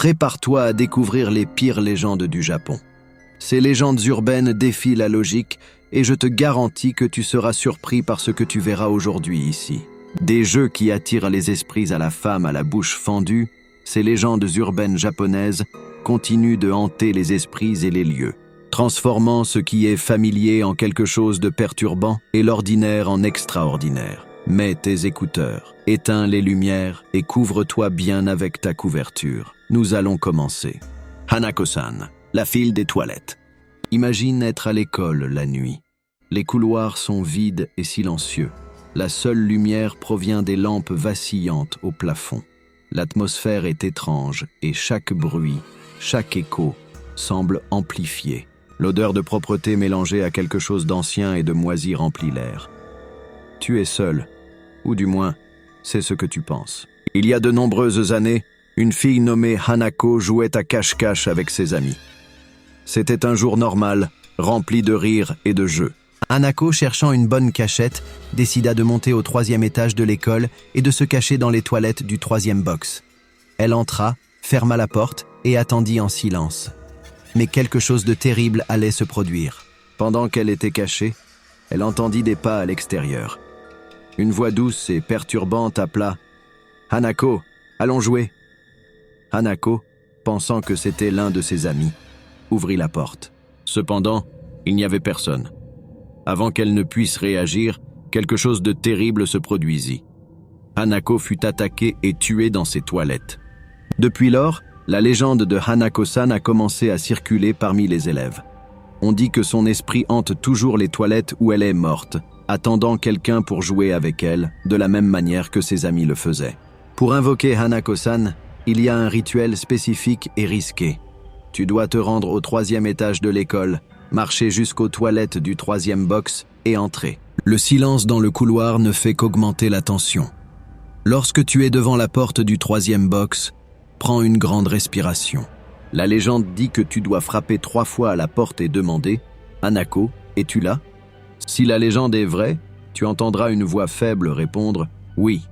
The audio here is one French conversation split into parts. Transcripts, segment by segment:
Prépare-toi à découvrir les pires légendes du Japon. Ces légendes urbaines défient la logique et je te garantis que tu seras surpris par ce que tu verras aujourd'hui ici. Des jeux qui attirent les esprits à la femme à la bouche fendue, ces légendes urbaines japonaises continuent de hanter les esprits et les lieux, transformant ce qui est familier en quelque chose de perturbant et l'ordinaire en extraordinaire. Mets tes écouteurs, éteins les lumières et couvre-toi bien avec ta couverture. Nous allons commencer. Hanako-san, la file des toilettes. Imagine être à l'école la nuit. Les couloirs sont vides et silencieux. La seule lumière provient des lampes vacillantes au plafond. L'atmosphère est étrange et chaque bruit, chaque écho semble amplifié. L'odeur de propreté mélangée à quelque chose d'ancien et de moisi remplit l'air. Tu es seul, ou du moins, c'est ce que tu penses. Il y a de nombreuses années, une fille nommée Hanako jouait à cache-cache avec ses amis. C'était un jour normal, rempli de rires et de jeux. Hanako, cherchant une bonne cachette, décida de monter au 3e étage de l'école et de se cacher dans les toilettes du 3e box. Elle entra, ferma la porte et attendit en silence. Mais quelque chose de terrible allait se produire. Pendant qu'elle était cachée, elle entendit des pas à l'extérieur. Une voix douce et perturbante appela « Hanako, allons jouer !» Hanako, pensant que c'était l'un de ses amis, ouvrit la porte. Cependant, il n'y avait personne. Avant qu'elle ne puisse réagir, quelque chose de terrible se produisit. Hanako fut attaquée et tuée dans ses toilettes. Depuis lors, la légende de Hanako-san a commencé à circuler parmi les élèves. On dit que son esprit hante toujours les toilettes où elle est morte, attendant quelqu'un pour jouer avec elle, de la même manière que ses amis le faisaient. Pour invoquer Hanako-san, il y a un rituel spécifique et risqué. Tu dois te rendre au 3e étage de l'école, marcher jusqu'aux toilettes du 3e box et entrer. Le silence dans le couloir ne fait qu'augmenter la tension. Lorsque tu es devant la porte du 3e box, prends une grande respiration. La légende dit que tu dois frapper 3 fois à la porte et demander « Hanako, es-tu là ?» Si la légende est vraie, tu entendras une voix faible répondre « Oui ».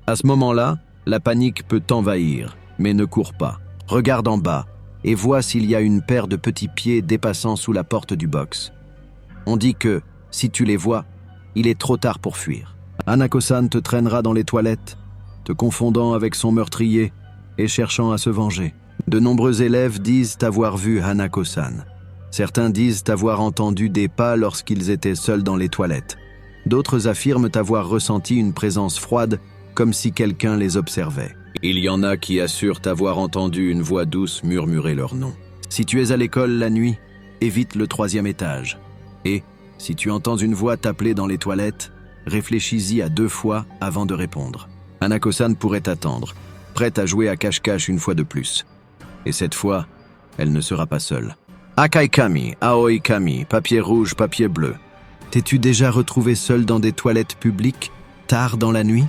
À ce moment-là, la panique peut t'envahir, mais ne cours pas. Regarde en bas et vois s'il y a une paire de petits pieds dépassant sous la porte du box. On dit que, si tu les vois, il est trop tard pour fuir. Hanako-san te traînera dans les toilettes, te confondant avec son meurtrier et cherchant à se venger. De nombreux élèves disent avoir vu Hanako-san. Certains disent avoir entendu des pas lorsqu'ils étaient seuls dans les toilettes. D'autres affirment avoir ressenti une présence froide, comme si quelqu'un les observait. Il y en a qui assurent avoir entendu une voix douce murmurer leur nom. Si tu es à l'école la nuit, évite le 3e étage. Et, si tu entends une voix t'appeler dans les toilettes, réfléchis-y à 2 fois avant de répondre. Hanako-san pourrait t'attendre, prête à jouer à cache-cache une fois de plus. Et cette fois, elle ne sera pas seule. Akai-kami, Aoi-kami, papier rouge, papier bleu. T'es-tu déjà retrouvé seul dans des toilettes publiques, tard dans la nuit ?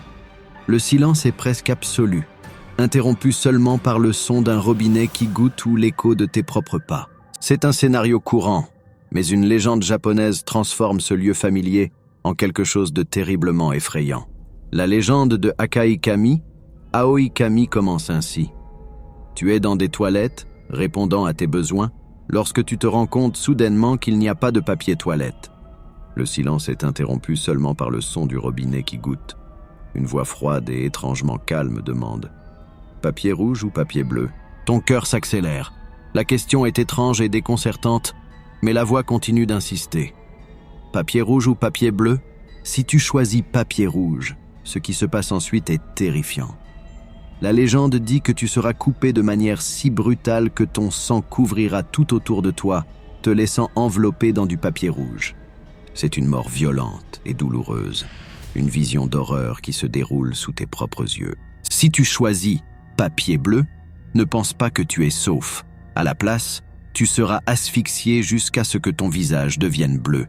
Le silence est presque absolu, interrompu seulement par le son d'un robinet qui goutte ou l'écho de tes propres pas. C'est un scénario courant, mais une légende japonaise transforme ce lieu familier en quelque chose de terriblement effrayant. La légende de Akai-kami, Aoi-kami commence ainsi. Tu es dans des toilettes, répondant à tes besoins, lorsque tu te rends compte soudainement qu'il n'y a pas de papier toilette. Le silence est interrompu seulement par le son du robinet qui goutte. Une voix froide et étrangement calme demande « Papier rouge ou papier bleu ?» Ton cœur s'accélère. La question est étrange et déconcertante, mais la voix continue d'insister. « Papier rouge ou papier bleu ?» Si tu choisis papier rouge, ce qui se passe ensuite est terrifiant. La légende dit que tu seras coupé de manière si brutale que ton sang couvrira tout autour de toi, te laissant enveloppé dans du papier rouge. C'est une mort violente et douloureuse. Une vision d'horreur qui se déroule sous tes propres yeux. Si tu choisis papier bleu, ne pense pas que tu es sauf. À la place, tu seras asphyxié jusqu'à ce que ton visage devienne bleu.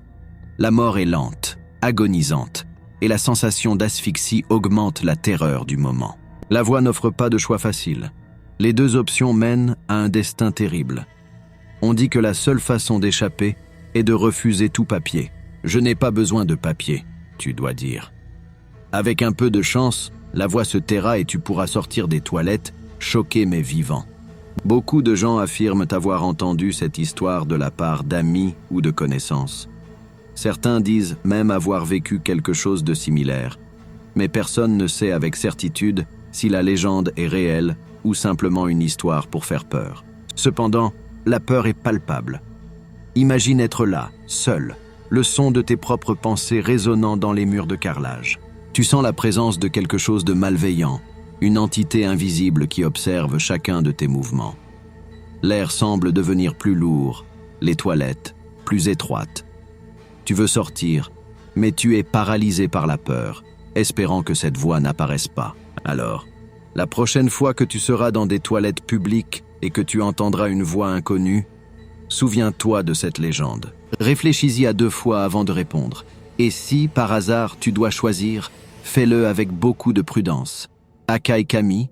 La mort est lente, agonisante, et la sensation d'asphyxie augmente la terreur du moment. La voie n'offre pas de choix facile. Les 2 options mènent à un destin terrible. On dit que la seule façon d'échapper est de refuser tout papier. Je n'ai pas besoin de papier, tu dois dire. Avec un peu de chance, la voix se taira et tu pourras sortir des toilettes, choqué mais vivant. Beaucoup de gens affirment avoir entendu cette histoire de la part d'amis ou de connaissances. Certains disent même avoir vécu quelque chose de similaire, mais personne ne sait avec certitude si la légende est réelle ou simplement une histoire pour faire peur. Cependant, la peur est palpable. Imagine être là, seul, le son de tes propres pensées résonnant dans les murs de carrelage. Tu sens la présence de quelque chose de malveillant, une entité invisible qui observe chacun de tes mouvements. L'air semble devenir plus lourd, les toilettes plus étroites. Tu veux sortir, mais tu es paralysé par la peur, espérant que cette voix n'apparaisse pas. Alors, la prochaine fois que tu seras dans des toilettes publiques et que tu entendras une voix inconnue, souviens-toi de cette légende. Réfléchis-y à 2 fois avant de répondre. Et si, par hasard, tu dois choisir, fais-le avec beaucoup de prudence. Akai Kami,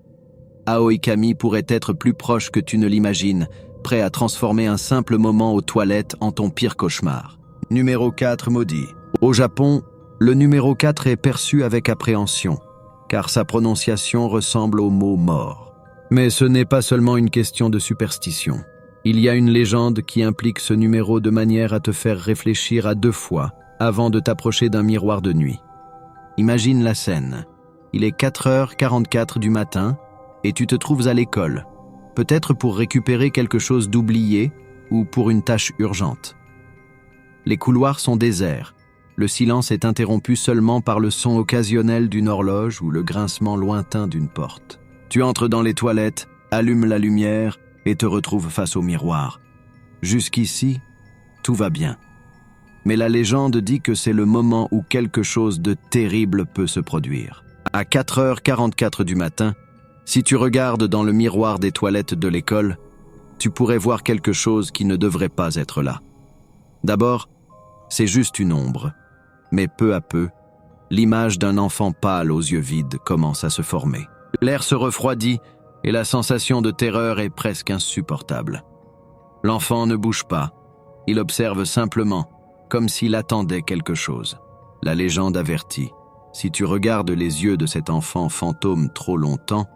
Aoi Kami pourrait être plus proche que tu ne l'imagines, prêt à transformer un simple moment aux toilettes en ton pire cauchemar. Numéro 4 maudit. Au Japon, le numéro 4 est perçu avec appréhension, car sa prononciation ressemble au mot mort. Mais ce n'est pas seulement une question de superstition. Il y a une légende qui implique ce numéro de manière à te faire réfléchir à 2 fois avant de t'approcher d'un miroir de nuit. Imagine la scène. Il est 4h44 du matin et tu te trouves à l'école, peut-être pour récupérer quelque chose d'oublié ou pour une tâche urgente. Les couloirs sont déserts. Le silence est interrompu seulement par le son occasionnel d'une horloge ou le grincement lointain d'une porte. Tu entres dans les toilettes, allumes la lumière et te retrouves face au miroir. Jusqu'ici, tout va bien. Mais la légende dit que c'est le moment où quelque chose de terrible peut se produire. À 4h44 du matin, si tu regardes dans le miroir des toilettes de l'école, tu pourrais voir quelque chose qui ne devrait pas être là. D'abord, c'est juste une ombre. Mais peu à peu, l'image d'un enfant pâle aux yeux vides commence à se former. L'air se refroidit et la sensation de terreur est presque insupportable. L'enfant ne bouge pas, il observe simplement, comme s'il attendait quelque chose. La légende avertit, si tu regardes les yeux de cet enfant fantôme trop longtemps,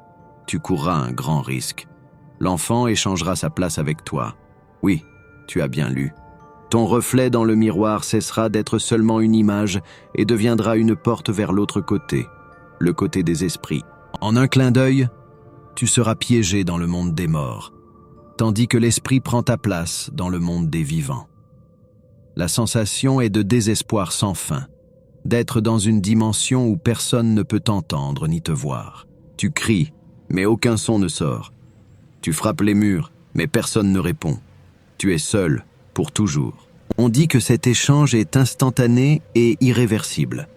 tu courras un grand risque. L'enfant échangera sa place avec toi. Oui, tu as bien lu. Ton reflet dans le miroir cessera d'être seulement une image et deviendra une porte vers l'autre côté, le côté des esprits. En un clin d'œil, tu seras piégé dans le monde des morts, tandis que l'esprit prend ta place dans le monde des vivants. La sensation est de désespoir sans fin, d'être dans une dimension où personne ne peut t'entendre ni te voir. Tu cries, mais aucun son ne sort. Tu frappes les murs, mais personne ne répond. Tu es seul, pour toujours. On dit que cet échange est instantané et irréversible.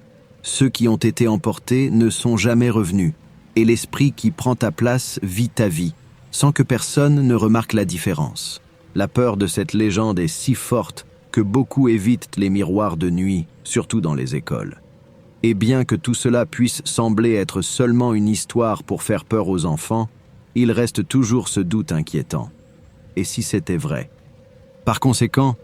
Ceux qui ont été emportés ne sont jamais revenus, et l'esprit qui prend ta place vit ta vie, sans que personne ne remarque la différence. La peur de cette légende est si forte que beaucoup évitent les miroirs de nuit, surtout dans les écoles. Et bien que tout cela puisse sembler être seulement une histoire pour faire peur aux enfants, il reste toujours ce doute inquiétant. Et si c'était vrai? Par conséquent,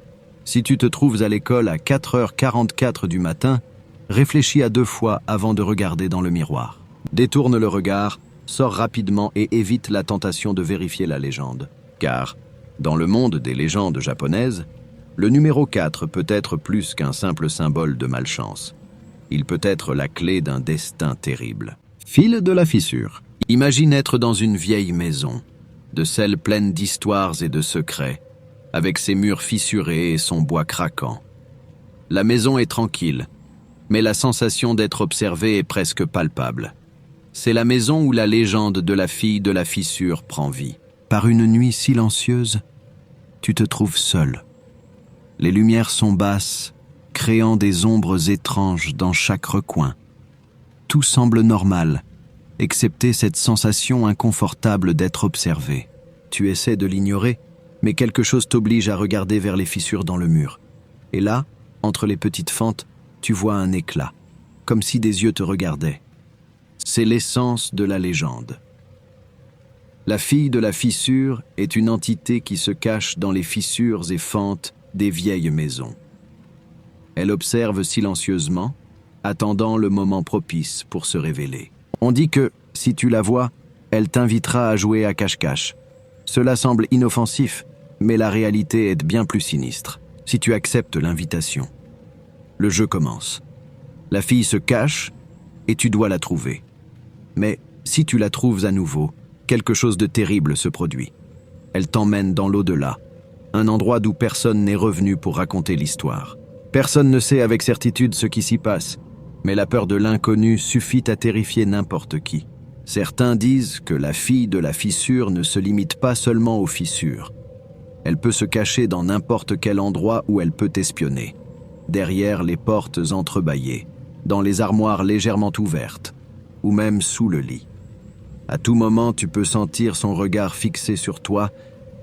si tu te trouves à l'école à 4h44 du matin, réfléchis à 2 fois avant de regarder dans le miroir. Détourne le regard, sors rapidement et évite la tentation de vérifier la légende. Car, dans le monde des légendes japonaises, le numéro 4 peut être plus qu'un simple symbole de malchance. Il peut être la clé d'un destin terrible. Fil de la fissure. Imagine être dans une vieille maison, de celles pleines d'histoires et de secrets, avec ses murs fissurés et son bois craquant. La maison est tranquille, mais la sensation d'être observé est presque palpable. C'est la maison où la légende de la fille de la fissure prend vie. Par une nuit silencieuse, tu te trouves seul. Les lumières sont basses, créant des ombres étranges dans chaque recoin. Tout semble normal, excepté cette sensation inconfortable d'être observé. Tu essaies de l'ignorer, mais quelque chose t'oblige à regarder vers les fissures dans le mur. Et là, entre les petites fentes, tu vois un éclat, comme si des yeux te regardaient. C'est l'essence de la légende. La fille de la fissure est une entité qui se cache dans les fissures et fentes des vieilles maisons. Elle observe silencieusement, attendant le moment propice pour se révéler. On dit que, si tu la vois, elle t'invitera à jouer à cache-cache. Cela semble inoffensif, mais la réalité est bien plus sinistre, si tu acceptes l'invitation. Le jeu commence. La fille se cache et tu dois la trouver. Mais si tu la trouves à nouveau, quelque chose de terrible se produit. Elle t'emmène dans l'au-delà, un endroit d'où personne n'est revenu pour raconter l'histoire. Personne ne sait avec certitude ce qui s'y passe, mais la peur de l'inconnu suffit à terrifier n'importe qui. Certains disent que la fille de la fissure ne se limite pas seulement aux fissures. Elle peut se cacher dans n'importe quel endroit où elle peut espionner, derrière les portes entrebâillées, dans les armoires légèrement ouvertes, ou même sous le lit. À tout moment, tu peux sentir son regard fixé sur toi,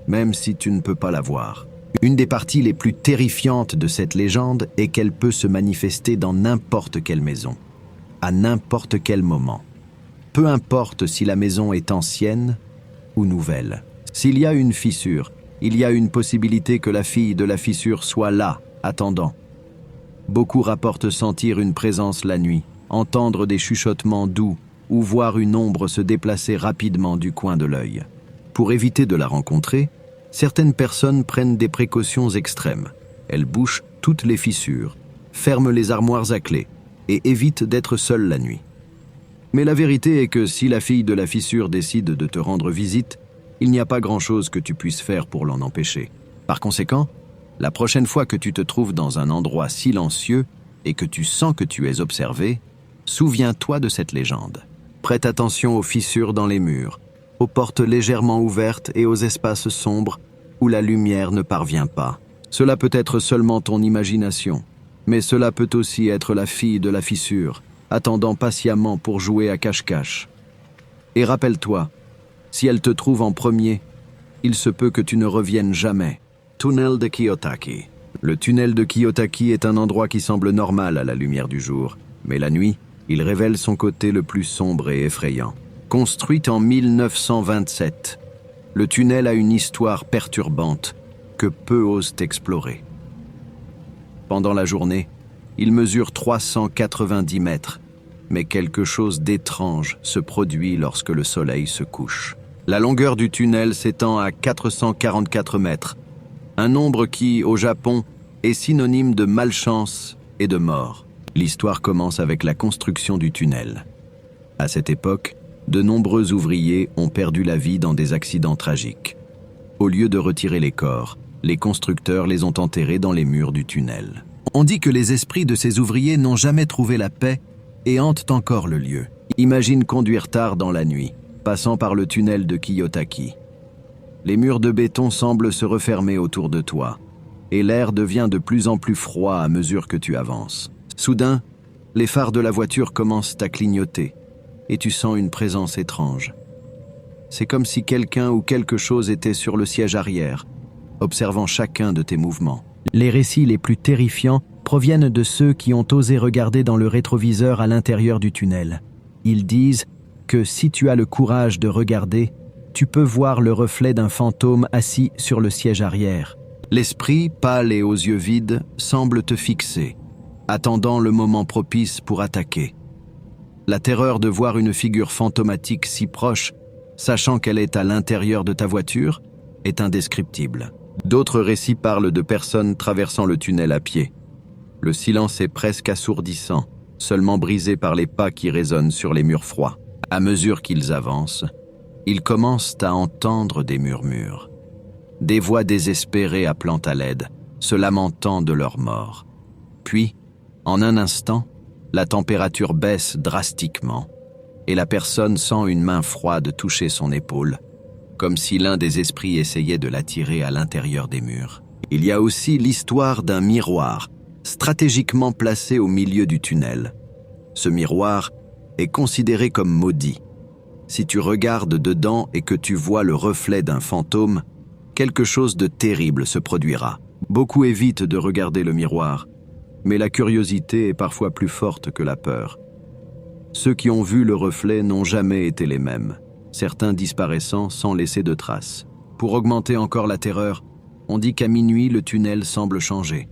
même si tu ne peux pas la voir. Une des parties les plus terrifiantes de cette légende est qu'elle peut se manifester dans n'importe quelle maison, à n'importe quel moment. Peu importe si la maison est ancienne ou nouvelle. S'il y a une fissure, il y a une possibilité que la fille de la fissure soit là, attendant. Beaucoup rapportent sentir une présence la nuit, entendre des chuchotements doux ou voir une ombre se déplacer rapidement du coin de l'œil. Pour éviter de la rencontrer, certaines personnes prennent des précautions extrêmes. Elles bouchent toutes les fissures, ferment les armoires à clé et évitent d'être seules la nuit. Mais la vérité est que si la fille de la fissure décide de te rendre visite, il n'y a pas grand-chose que tu puisses faire pour l'en empêcher. Par conséquent, la prochaine fois que tu te trouves dans un endroit silencieux et que tu sens que tu es observé, souviens-toi de cette légende. Prête attention aux fissures dans les murs, aux portes légèrement ouvertes et aux espaces sombres où la lumière ne parvient pas. Cela peut être seulement ton imagination, mais cela peut aussi être la fille de la fissure, attendant patiemment pour jouer à cache-cache. Et rappelle-toi, si elle te trouve en premier, il se peut que tu ne reviennes jamais. Tunnel de Kiyotaki. Le tunnel de Kiyotaki est un endroit qui semble normal à la lumière du jour, mais la nuit, il révèle son côté le plus sombre et effrayant. Construit en 1927, le tunnel a une histoire perturbante que peu osent explorer. Pendant la journée, il mesure 390 mètres, mais quelque chose d'étrange se produit lorsque le soleil se couche. La longueur du tunnel s'étend à 444 mètres, un nombre qui, au Japon, est synonyme de malchance et de mort. L'histoire commence avec la construction du tunnel. À cette époque, de nombreux ouvriers ont perdu la vie dans des accidents tragiques. Au lieu de retirer les corps, les constructeurs les ont enterrés dans les murs du tunnel. On dit que les esprits de ces ouvriers n'ont jamais trouvé la paix et hantent encore le lieu. Imagine conduire tard dans la nuit, passant par le tunnel de Kiyotaki. Les murs de béton semblent se refermer autour de toi, et l'air devient de plus en plus froid à mesure que tu avances. Soudain, les phares de la voiture commencent à clignoter, et tu sens une présence étrange. C'est comme si quelqu'un ou quelque chose était sur le siège arrière, observant chacun de tes mouvements. Les récits les plus terrifiants proviennent de ceux qui ont osé regarder dans le rétroviseur à l'intérieur du tunnel. Ils disent que si tu as le courage de regarder, tu peux voir le reflet d'un fantôme assis sur le siège arrière. L'esprit, pâle et aux yeux vides, semble te fixer, attendant le moment propice pour attaquer. La terreur de voir une figure fantomatique si proche, sachant qu'elle est à l'intérieur de ta voiture, est indescriptible. D'autres récits parlent de personnes traversant le tunnel à pied. Le silence est presque assourdissant, seulement brisé par les pas qui résonnent sur les murs froids. À mesure qu'ils avancent, ils commencent à entendre des murmures. Des voix désespérées appelant à l'aide, se lamentant de leur mort. Puis, en un instant, la température baisse drastiquement et la personne sent une main froide toucher son épaule, comme si l'un des esprits essayait de l'attirer à l'intérieur des murs. Il y a aussi l'histoire d'un miroir, stratégiquement placé au milieu du tunnel. Ce miroir est considéré comme maudit. Si tu regardes dedans et que tu vois le reflet d'un fantôme, quelque chose de terrible se produira. Beaucoup évitent de regarder le miroir, mais la curiosité est parfois plus forte que la peur. Ceux qui ont vu le reflet n'ont jamais été les mêmes, certains disparaissant sans laisser de traces. Pour augmenter encore la terreur, on dit qu'à minuit, le tunnel semble changer.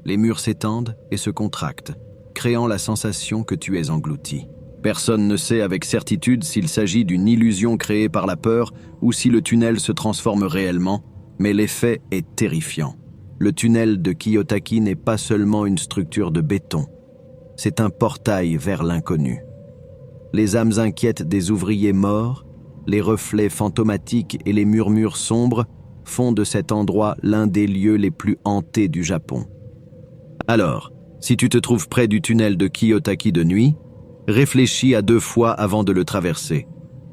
Les murs s'étendent et se contractent, créant la sensation que tu es englouti. Personne ne sait avec certitude s'il s'agit d'une illusion créée par la peur ou si le tunnel se transforme réellement, mais l'effet est terrifiant. Le tunnel de Kiyotaki n'est pas seulement une structure de béton, c'est un portail vers l'inconnu. Les âmes inquiètes des ouvriers morts, les reflets fantomatiques et les murmures sombres font de cet endroit l'un des lieux les plus hantés du Japon. Alors, si tu te trouves près du tunnel de Kiyotaki de nuit, réfléchis à 2 fois avant de le traverser.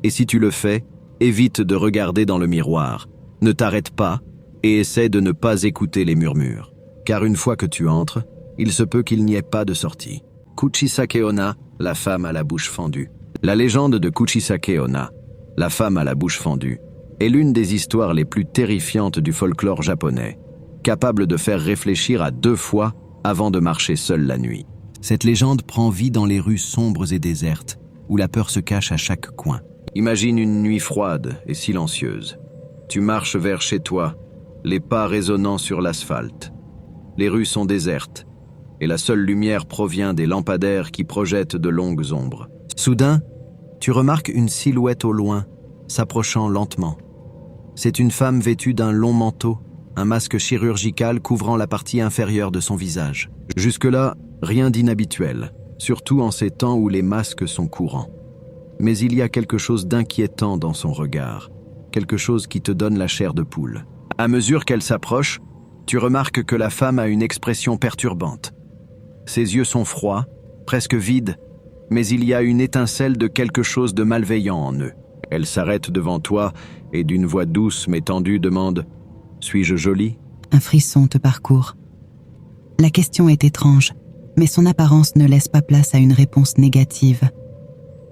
Et si tu le fais, évite de regarder dans le miroir. Ne t'arrête pas et essaie de ne pas écouter les murmures. Car une fois que tu entres, il se peut qu'il n'y ait pas de sortie. Kuchisake Onna, la femme à la bouche fendue. La légende de Kuchisake Onna, la femme à la bouche fendue, est l'une des histoires les plus terrifiantes du folklore japonais, capable de faire réfléchir à 2 fois avant de marcher seul la nuit. Cette légende prend vie dans les rues sombres et désertes, où la peur se cache à chaque coin. Imagine une nuit froide et silencieuse. Tu marches vers chez toi, les pas résonnant sur l'asphalte. Les rues sont désertes, et la seule lumière provient des lampadaires qui projettent de longues ombres. Soudain, tu remarques une silhouette au loin, s'approchant lentement. C'est une femme vêtue d'un long manteau, un masque chirurgical couvrant la partie inférieure de son visage. Jusque-là, rien d'inhabituel, surtout en ces temps où les masques sont courants. Mais il y a quelque chose d'inquiétant dans son regard, quelque chose qui te donne la chair de poule. À mesure qu'elle s'approche, tu remarques que la femme a une expression perturbante. Ses yeux sont froids, presque vides, mais il y a une étincelle de quelque chose de malveillant en eux. Elle s'arrête devant toi et d'une voix douce mais tendue demande « Suis-je jolie ?» Un frisson te parcourt. La question est étrange, mais son apparence ne laisse pas place à une réponse négative.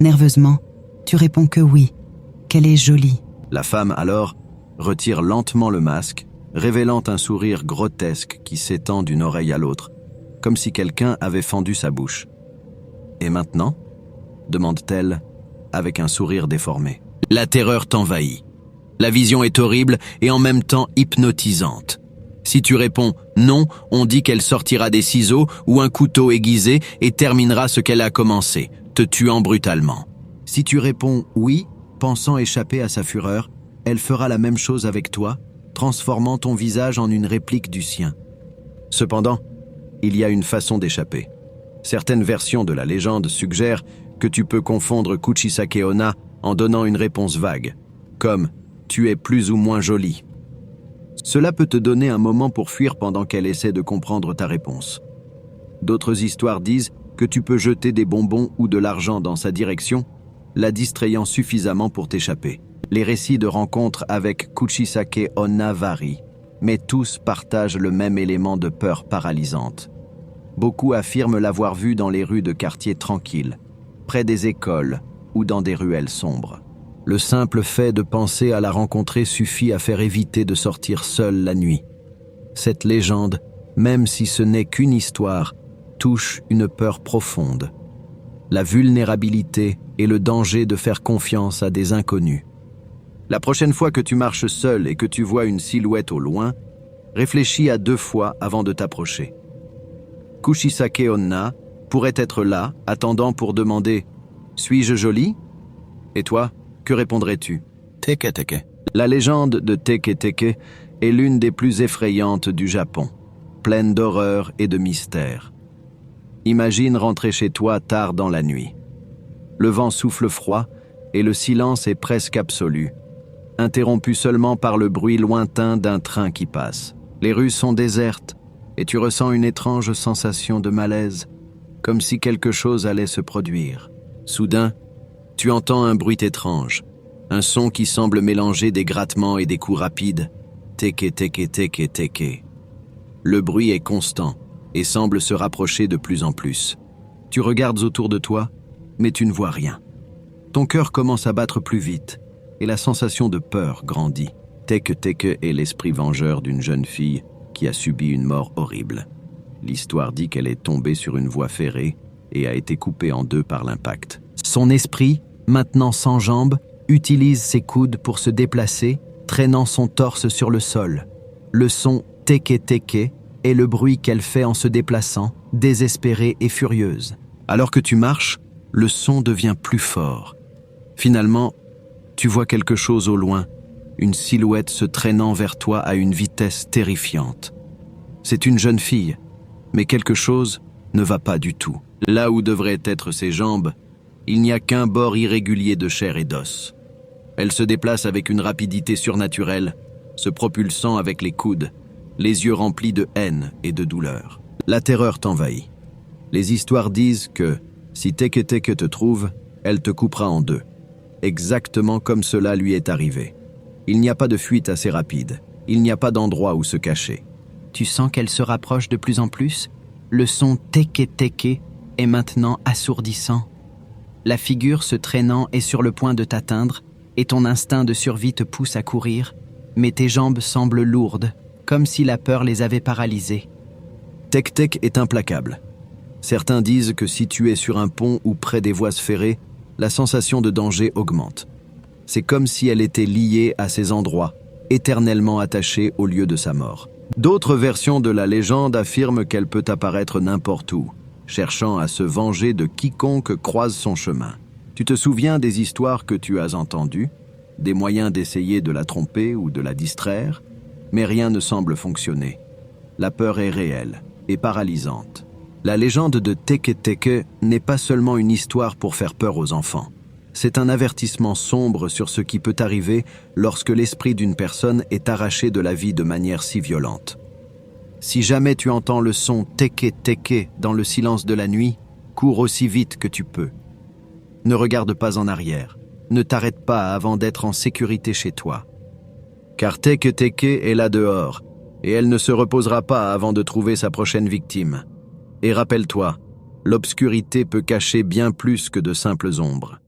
Nerveusement, tu réponds que oui, qu'elle est jolie. La femme, alors, retire lentement le masque, révélant un sourire grotesque qui s'étend d'une oreille à l'autre, comme si quelqu'un avait fendu sa bouche. « Et maintenant ?» demande-t-elle, avec un sourire déformé. La terreur t'envahit. La vision est horrible et en même temps hypnotisante. Si tu réponds « non », on dit qu'elle sortira des ciseaux ou un couteau aiguisé et terminera ce qu'elle a commencé, te tuant brutalement. Si tu réponds « oui », pensant échapper à sa fureur, elle fera la même chose avec toi, transformant ton visage en une réplique du sien. Cependant, il y a une façon d'échapper. Certaines versions de la légende suggèrent que tu peux confondre Kuchisake Onna en donnant une réponse vague, comme « tu es plus ou moins jolie ». Cela peut te donner un moment pour fuir pendant qu'elle essaie de comprendre ta réponse. D'autres histoires disent que tu peux jeter des bonbons ou de l'argent dans sa direction, la distrayant suffisamment pour t'échapper. Les récits de rencontres avec Kuchisake Onna varient, mais tous partagent le même élément de peur paralysante. Beaucoup affirment l'avoir vue dans les rues de quartiers tranquilles, près des écoles ou dans des ruelles sombres. Le simple fait de penser à la rencontrer suffit à faire éviter de sortir seul la nuit. Cette légende, même si ce n'est qu'une histoire, touche une peur profonde. La vulnérabilité et le danger de faire confiance à des inconnus. La prochaine fois que tu marches seul et que tu vois une silhouette au loin, réfléchis à 2 fois avant de t'approcher. Kuchisake Onna pourrait être là, attendant pour demander « Suis-je jolie ?» Et toi, que répondrais-tu? Teke teke. La légende de Teke Teke est l'une des plus effrayantes du Japon, pleine d'horreur et de mystère. Imagine rentrer chez toi tard dans la nuit. Le vent souffle froid et le silence est presque absolu, interrompu seulement par le bruit lointain d'un train qui passe. Les rues sont désertes et tu ressens une étrange sensation de malaise, comme si quelque chose allait se produire. Soudain, tu entends un bruit étrange, un son qui semble mélanger des grattements et des coups rapides. Teke teke teke teke. Le bruit est constant et semble se rapprocher de plus en plus. Tu regardes autour de toi, mais tu ne vois rien. Ton cœur commence à battre plus vite et la sensation de peur grandit. Teke teke est l'esprit vengeur d'une jeune fille qui a subi une mort horrible. L'histoire dit qu'elle est tombée sur une voie ferrée et a été coupée en 2 par l'impact. Son esprit, maintenant sans jambes, utilise ses coudes pour se déplacer, traînant son torse sur le sol. Le son « teke teke » est le bruit qu'elle fait en se déplaçant, désespérée et furieuse. Alors que tu marches, le son devient plus fort. Finalement, tu vois quelque chose au loin, une silhouette se traînant vers toi à une vitesse terrifiante. C'est une jeune fille, mais quelque chose ne va pas du tout. Là où devraient être ses jambes, il n'y a qu'un bord irrégulier de chair et d'os. Elle se déplace avec une rapidité surnaturelle, se propulsant avec les coudes, les yeux remplis de haine et de douleur. La terreur t'envahit. Les histoires disent que, si Teke Teke te trouve, elle te coupera en deux. Exactement comme cela lui est arrivé. Il n'y a pas de fuite assez rapide. Il n'y a pas d'endroit où se cacher. Tu sens qu'elle se rapproche de plus en plus? Le son Teke Teke est maintenant assourdissant. La figure se traînant est sur le point de t'atteindre et ton instinct de survie te pousse à courir, mais tes jambes semblent lourdes, comme si la peur les avait paralysées. Tek Tek est implacable. Certains disent que si tu es sur un pont ou près des voies ferrées, la sensation de danger augmente. C'est comme si elle était liée à ces endroits, éternellement attachée au lieu de sa mort. D'autres versions de la légende affirment qu'elle peut apparaître n'importe où, cherchant à se venger de quiconque croise son chemin. Tu te souviens des histoires que tu as entendues, des moyens d'essayer de la tromper ou de la distraire, mais rien ne semble fonctionner. La peur est réelle et paralysante. La légende de Teke Teke n'est pas seulement une histoire pour faire peur aux enfants. C'est un avertissement sombre sur ce qui peut arriver lorsque l'esprit d'une personne est arraché de la vie de manière si violente. Si jamais tu entends le son Teke Teke dans le silence de la nuit, cours aussi vite que tu peux. Ne regarde pas en arrière. Ne t'arrête pas avant d'être en sécurité chez toi. Car Teke Teke est là dehors, et elle ne se reposera pas avant de trouver sa prochaine victime. Et rappelle-toi, l'obscurité peut cacher bien plus que de simples ombres.